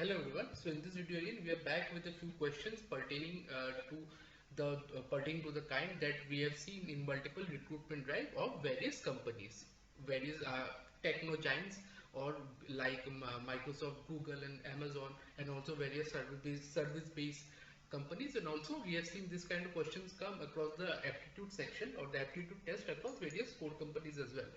Hello everyone. So in this video again we are back with a few questions pertaining to the kind that we have seen in multiple recruitment drive of various companies, various techno giants or like Microsoft, Google and Amazon, and also various service-based companies. And also we have seen this kind of questions come across the aptitude section or the aptitude test across various core companies as well.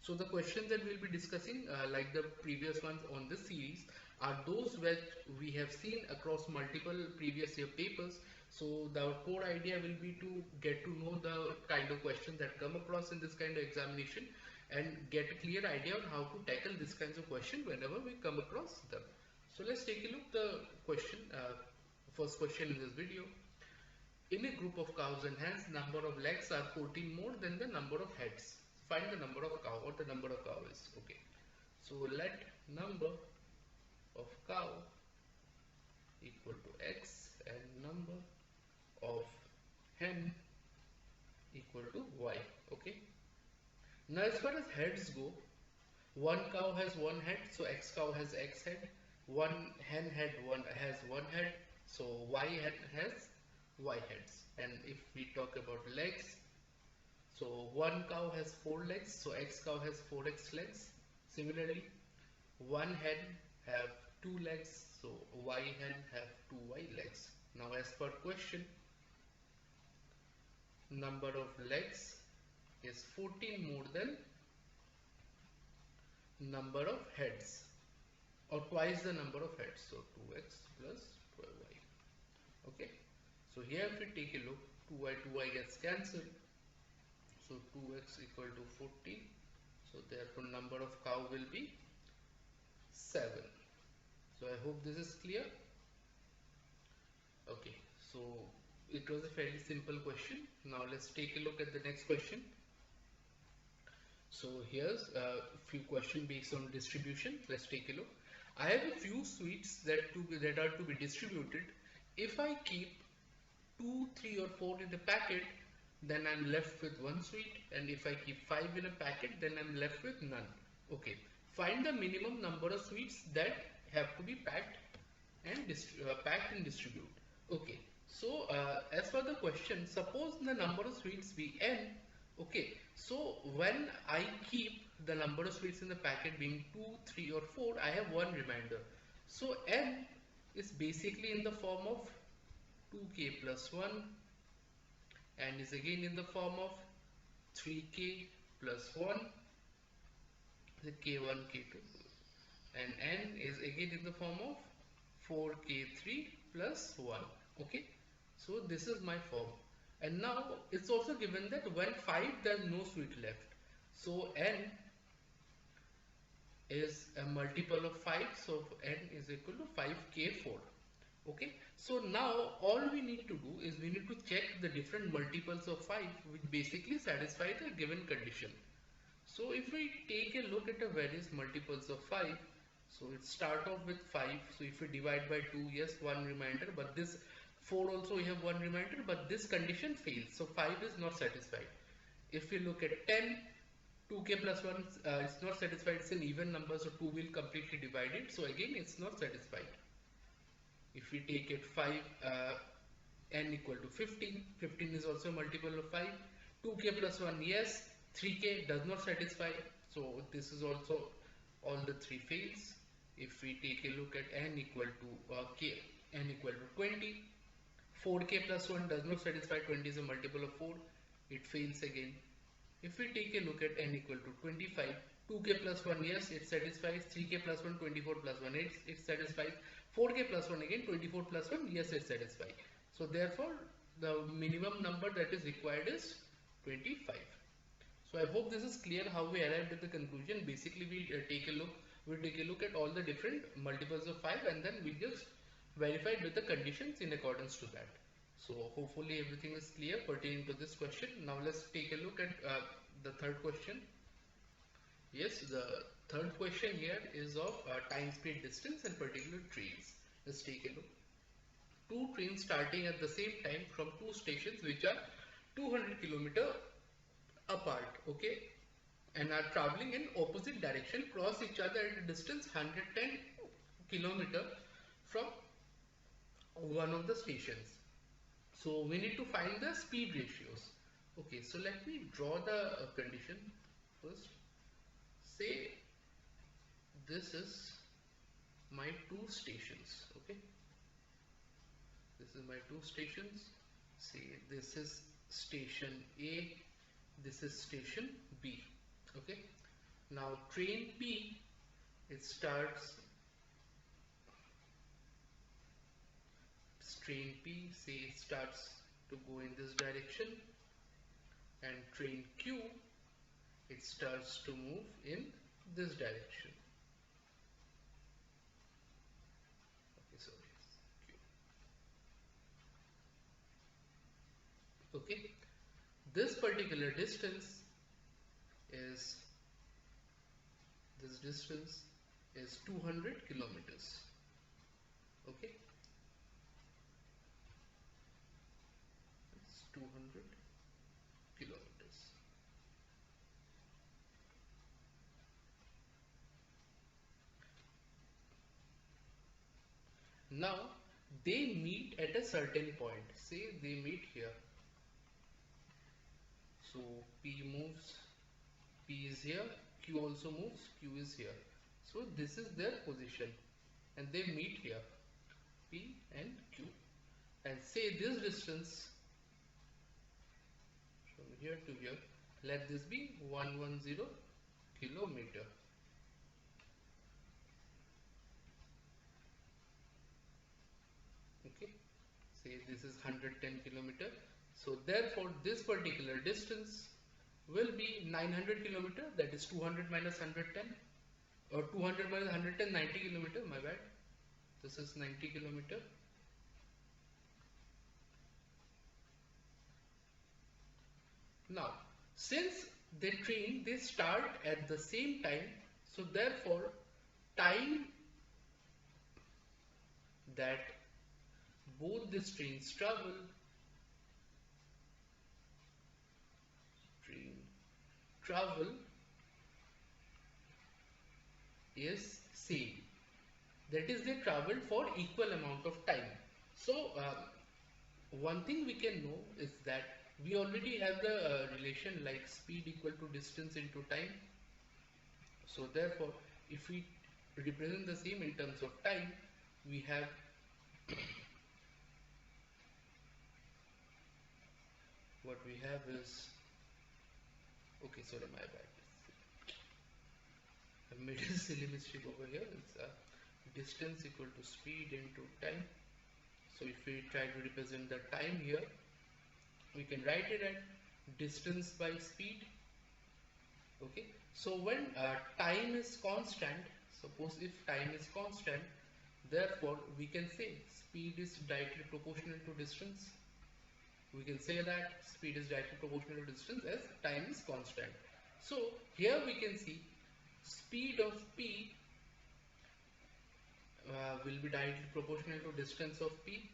So the questions that we'll be discussing, like the previous ones on this series, are those that we have seen across multiple previous year papers. So the core idea will be to get to know the kind of questions that come across in this kind of examination and get a clear idea on how to tackle this kinds of question whenever we come across them. So let's take a look the question, first question in this video. In a group of cows and hens, number of legs are 14 more than the number of heads. Find the number of cow, what the number of cow is. Okay. So let number of cow equal to x and number of hen equal to y. Okay. Now as far as heads go, one cow has one head, so x cow has x head. One hen has one head, so y hen has y heads. And if we talk about legs, so one cow has four legs, so x cow has 4x legs. Similarly, one hen have two legs, so y hen have 2y legs. Now as per question, number of legs is 14 more than number of heads, or twice the number of heads, so 2x plus 12y. Okay, so here if we take a look, 2y gets cancelled, so 2x equal to 14, so therefore number of cow will be 7. So I hope this is clear. Okay, so it was a fairly simple question. Now let's take a look at the next question. So here's a few questions based on distribution. Let's take a look. I have a few sweets that are to be distributed. If I keep 2, 3 or 4 in the packet, then I'm left with one sweet, and if I keep 5 in a packet, then I'm left with none. Okay, find the minimum number of sweets that have to be packed and distribute. Okay, so as for the question, suppose the number of sweets be n. Okay, so when I keep the number of sweets in the packet being 2, 3 or 4, I have one remainder. So n is basically in the form of 2k plus 1, and is again in the form of 3k plus 1, the k1, k2, and n is again in the form of 4k3 plus 1. Okay, so this is my form. And now it's also given that when 5 there's no sweet left, so n is a multiple of 5, so n is equal to 5k4. Okay, so now all we need to do is we need to check the different multiples of 5 which basically satisfy the given condition. So if we take a look at the various multiples of 5, so it start off with 5, so if we divide by 2, yes, one remainder, but this 4 also we have one remainder, but this condition fails, so 5 is not satisfied. If we look at 10, 2k plus 1 is not satisfied, it's an even number, so 2 will completely divide it, so again it's not satisfied. If we take it 5, n equal to 15, 15 is also a multiple of 5, 2k plus 1, yes, 3k does not satisfy, so this is also all the three fails. If we take a look at n equal to n equal to 20, 4k plus 1 does not satisfy, 20 is a multiple of 4, it fails again. If we take a look at n equal to 25, 2k plus 1, yes, it satisfies, 3k plus 1, 24 plus 1, it satisfies, 4k plus 1 again, 24 plus 1, yes, it satisfies. So therefore the minimum number that is required is 25. So I hope this is clear how we arrived at the conclusion. Basically we'll take a look at all the different multiples of 5, and then we just verify with the conditions in accordance to that. So hopefully everything is clear pertaining to this question. Now let's take a look at the third question. Yes, the third question here is of time, speed, distance and particular trains. Let's take a look. Two trains starting at the same time from two stations which are 200 km apart, okay, and are traveling in opposite direction, cross each other at a distance 110 km from one of the stations. So we need to find the speed ratios. Okay, so let me draw the condition first. Say this is my two stations. Okay, this is my two stations. Say this is station A, this is station B. Okay, now train P, it starts, train P, say it starts to go in this direction, and train Q, it starts to move in this direction. Okay, sorry, Q. Okay, this particular distance is, this distance is 200 kilometers. Okay, it's 200 kilometers. Now they meet at a certain point. Say they meet here. So P moves, P is here, Q also moves, Q is here. So this is their position and they meet here, P and Q. And say this distance from here to here, let this be 110 kilometer. Okay, say this is 110 kilometer. So therefore this particular distance will be 900 kilometer, that is 200 minus 110, or 200 minus 110, 90 kilometer, my bad. This is 90 kilometer. Now since the train, they start at the same time, so therefore time that both these trains travel, train travel is same. That is, they travel for equal amount of time. So one thing we can know is that we already have the relation like speed equal to distance into time. So therefore if we represent the same in terms of time, we have what we have is, okay, sorry, my bad, I made a silly mistake over here. It's distance equal to speed into time. So if we try to represent the time here, we can write it at distance by speed. Okay, so when time is constant, suppose if time is constant, therefore we can say speed is directly proportional to distance. We can say that speed is directly proportional to distance as time is constant. So here we can see speed of P will be directly proportional to distance of P,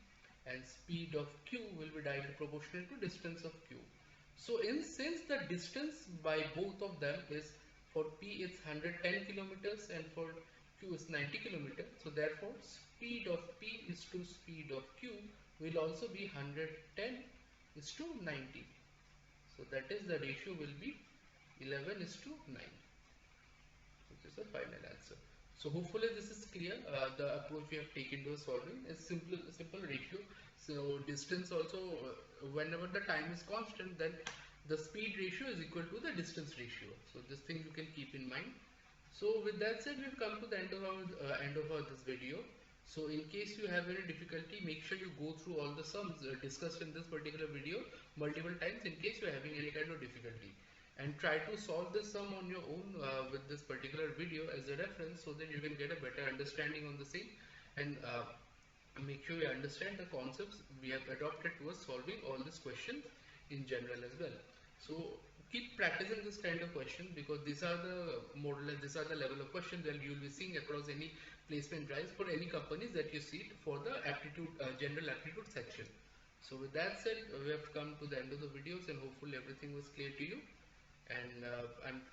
and speed of Q will be directly proportional to distance of Q. So since the distance by both of them is, for P it's 110 kilometers and for Q is 90 kilometers, so therefore speed of P is to speed of Q will also be 110 is to 90. So that is, the ratio will be 11 is to 9, which is the final answer. So hopefully this is clear. The approach we have taken to solving is simple ratio. So distance also, whenever the time is constant, then the speed ratio is equal to the distance ratio. So this thing you can keep in mind. So with that said, we've come to the end of this video. So in case you have any difficulty, make sure you go through all the sums discussed in this particular video multiple times in case you are having any kind of difficulty. And try to solve this sum on your own with this particular video as a reference, so that you can get a better understanding on the same, and make sure you understand the concepts we have adopted towards solving all these questions in general as well. So keep practicing this kind of question, because these are the level of questions that you will be seeing across any placement drives for any companies that you see for the aptitude general aptitude section. So with that said, we have come to the end of the videos, and hopefully everything was clear to you. And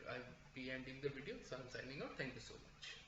I'll be ending the video, so I'm signing out. Thank you so much.